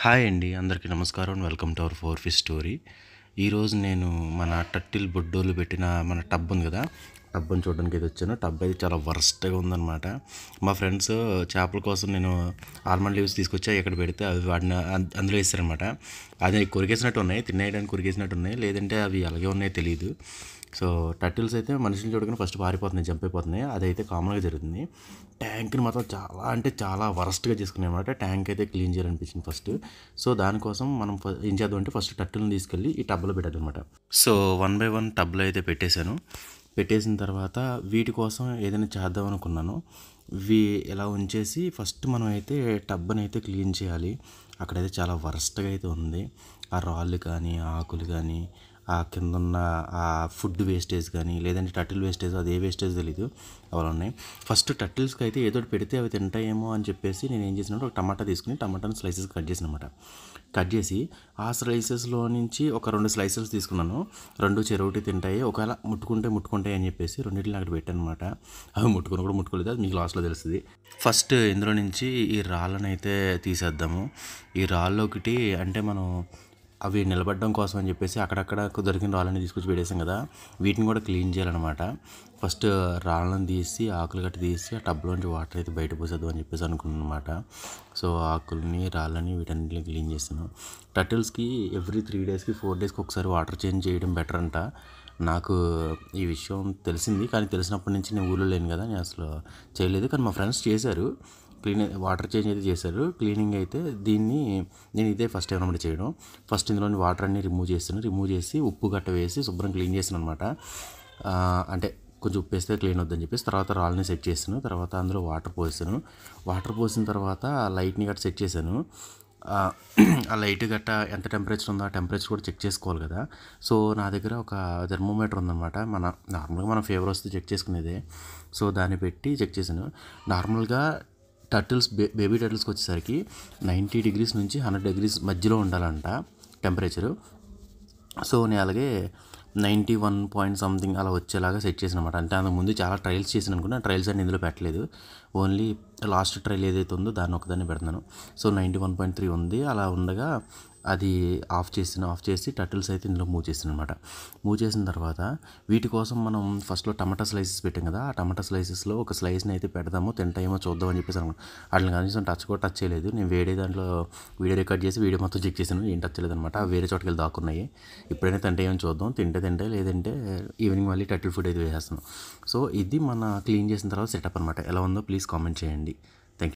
Hi అండి, అందరికీ నమస్కారం. Welcome to our four fish story. ఈరోజు నేను మన టర్టిల్ బొడ్డోలు పెట్టిన మన టబ్ ఉంది కదా, టబ్ని చూడడానికి అయితే వచ్చాను. టబ్ అయితే చాలా వర్స్ట్గా ఉందన్నమాట. మా ఫ్రెండ్స్ చేపల కోసం నేను ఆల్మండ్ లీవ్స్ తీసుకొచ్చా, ఇక్కడ పెడితే అవి వాడిని అందులో వేస్తారనమాట. అది కొరికేసినట్టు ఉన్నాయి, తినేయడానికి కొరికేసినట్టు ఉన్నాయి, లేదంటే అవి అలాగే ఉన్నాయో తెలియదు. సో టర్టిల్స్ అయితే మనుషులు చూడగానే ఫస్ట్ పారిపోతున్నాయి, జంప్ అయిపోతున్నాయి. అదైతే కామన్గా జరుగుతుంది. ట్యాంక్ని మాత్రం చాలా అంటే చాలా వరస్ట్గా చేసుకున్నాయి అనమాట. ట్యాంక్ అయితే క్లీన్ చేయాలనిపించింది ఫస్ట్. సో దానికోసం మనం ఏం చేద్దాం అంటే ఫస్ట్ టర్టిల్ని తీసుకెళ్ళి ఈ టబ్లో పెట్టాలన్నమాట. సో 1 బై 1 టబ్లో అయితే పెట్టేశాను. పెట్టేసిన తర్వాత వీటి కోసం ఏదైనా చేద్దాం అనుకున్నాను. ఇవి ఇలా ఉంచేసి ఫస్ట్ మనం అయితే టబ్ని అయితే క్లీన్ చేయాలి. అక్కడైతే చాలా వరస్ట్గా అయితే ఉంది. ఆ రాళ్ళు కానీ ఆకులు కానీ ఆ కింద ఉన్న ఆ ఫుడ్ వేస్టేజ్ కానీ లేదంటే టర్టిల్ వేస్టేజ్, అది ఏ వేస్టేజ్ తెలీదు, అవి ఉన్నాయి. ఫస్ట్ టర్టిల్స్కి అయితే ఏదో పెడితే అవి తింటాయేమో అని చెప్పేసి నేను ఏం చేసినట్టు ఒక టమాటా తీసుకుని టమాటాని స్లైసెస్ కట్ చేసిన అనమాట. కట్ చేసి ఆ స్లైసెస్లో నుంచి ఒక 2 స్లైసెస్ తీసుకున్నాను. 2 చెరొకటి తింటాయి, ఒకవేళ ముట్టుకుంటాయి అని చెప్పేసి రెండింటిని అక్కడ పెట్టాను అనమాట. అవి ముట్టుకోలేదు, అది మీకు లాస్ట్లో తెలుస్తుంది. ఫస్ట్ ఇందులో నుంచి ఈ రాళ్ళని అయితే తీసేద్దాము. ఈ రాళ్ళు ఒకటి అంటే మనం అవి నిలబడడం కోసం అని చెప్పేసి అక్కడక్కడ దొరికిన రాళ్ళని తీసుకొచ్చి పెట్టేసాం కదా, వీటిని కూడా క్లీన్ చేయాలన్నమాట. ఫస్ట్ రాళ్ళని తీసి ఆకులు గట్టి తీసి ఆ టబ్లోంచి వాటర్ అయితే బయట పోసేద్దాం అని చెప్పేసి అనుకున్నాను అనమాట. సో ఆకుల్ని రాళ్ళని వీటన్నిటిని క్లీన్ చేస్తాను. టర్టిల్స్కి ఎవ్రీ 3 డేస్కి 4 డేస్కి ఒకసారి వాటర్ చేంజ్ చేయడం బెటర్ అంట. నాకు ఈ విషయం తెలిసింది, కానీ తెలిసినప్పటి నుంచి నేను ఊళ్ళో లేను కదా, నేను అసలు చేయలేదు. కానీ మా ఫ్రెండ్స్ చేశారు, వాటర్ చేంజ్ అయితే చేశారు. క్లీనింగ్ అయితే దీన్ని నేను ఇదే ఫస్ట్ టైం అనమాట చేయడం. ఫస్ట్ ఇందులోని వాటర్ అన్ని రిమూవ్ చేసి ఉప్పు గట్ట వేసి శుభ్రం క్లీన్ చేసాను అనమాట. అంటే కొంచెం ఉప్పు వేస్తే క్లీన్ అవుద్దని చెప్పేసి తర్వాత రాళ్ళని సెట్ చేసాను. తర్వాత అందులో వాటర్ పోసాను. వాటర్ పోసిన తర్వాత లైట్ని గట్ట సెట్ చేశాను. ఆ లైట్ గట్ట ఎంత టెంపరేచర్ ఉందో ఆ టెంపరేచర్ కూడా చెక్ చేసుకోవాలి కదా. సో నా దగ్గర ఒక థర్మోమీటర్ ఉందన్నమాట. నార్మల్గా మన ఫీవర్ వస్తే చెక్ చేసుకునేదే. సో దాన్ని పెట్టి చెక్ చేశాను. నార్మల్గా టర్టిల్స్ బేబీ టర్టిల్స్కి వచ్చేసరికి 90 డిగ్రీస్ నుంచి 100 డిగ్రీస్ మధ్యలో ఉండాలంట టెంపరేచరు. సో నేను అలాగే 91 పాయింట్ సంథింగ్ అలా వచ్చేలాగా సెట్ చేసిన అనమాట. అంటే అంతకు ముందు చాలా ట్రయల్స్ చేసాను అనుకున్నా, ట్రయల్స్ అన్ని ఇందులో పెట్టలేదు. ఓన్లీ లాస్ట్ ట్రయల్ ఏదైతే ఉందో దాన్ని ఒకదాన్ని పెడుతున్నాను. సో 91.3 ఉంది. అలా ఉండగా అది ఆఫ్ చేసి టర్టిల్స్ అయితే ఇందులో మూవ్ చేసాను అనమాట. మూవ్ చేసిన తర్వాత వీటి కోసం మనం ఫస్ట్లో టమాటా స్లైసెస్ పెట్టాం కదా, ఆ టమాటా స్లైసెస్లో ఒక స్లైస్ని అయితే పెడదాము, తింటాయేమో చూద్దాం అని చెప్పేసి అనుకున్నాను. వాటిని కనీసం టచ్ చేయలేదు. నేను వేరే దాంట్లో వీడియో రికార్డ్ చేసి వీడియో మొత్తం చెక్ చేశాను, ఏం టచ్ చేయలేదు అనమాట. వేరే చోటుకి వెళ్ళి దాక్కున్నాయి. ఇప్పుడైనా తింటాయేమో చూద్దాం, తింటే లేదంటే ఈవినింగ్ మళ్ళీ టర్టిల్ ఫుడ్ అయితే వేసేస్తాను. సో ఇది మన క్లీన్ చేసిన తర్వాత సెటప్ అనమాట. ఎలా ఉందో ప్లీజ్ కామెంట్ చేయండి.